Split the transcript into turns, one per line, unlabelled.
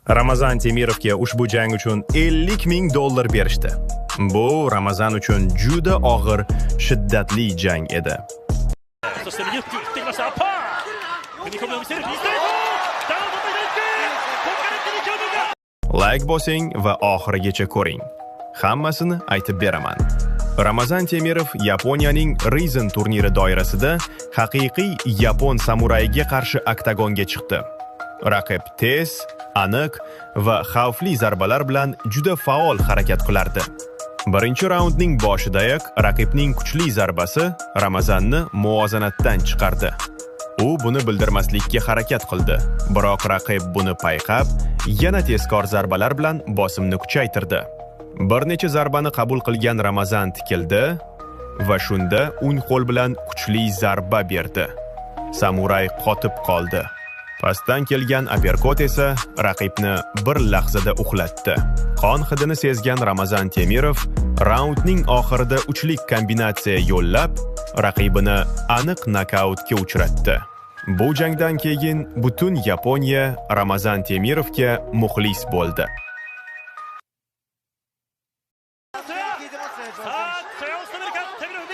Ramazan Temirovga ushbu jang uchun $50,000 berishdi. Bu Ramazan uchun juda og'ir, shiddatli jang edi. Like bosing va oxirigacha ko'ring. Hammasini aytib beraman. Ramazan Temirov Yaponiyaning Rizin turniri doirasida haqiqiy yapon samurayiga qarshi oktagonga chiqdi. Raqib tez, aniq va xavfli zarbalar bilan juda faol harakat qilardi. Birinchi raundning boshidayoq raqibning kuchli zarbasi Ramazanni muvozanatdan chiqardi. U buni bildirmaslikka harakat qildi, biroq raqib buni payqab, yana tezkor zarbalar bilan bosimni kuchaytirdi. Bir necha zarbani qabul qilgan Ramazan tikildi va shunda o'ng qo'l bilan kuchli zarba berdi. Samuray qotib qoldi. Pastdan kelgan aperkot esa raqibni bir lahzada uxlatdi. Qon hidini sezgan Ramazan Temirov raundning oxirida uchlik kombinatsiya yo'llab, raqibini aniq nokautga uchratdi. Bu jangdan keyin butun Yaponiya Ramazan Temirovga muxlis bo'ldi.
자, 제가 우스타메리카 태민ov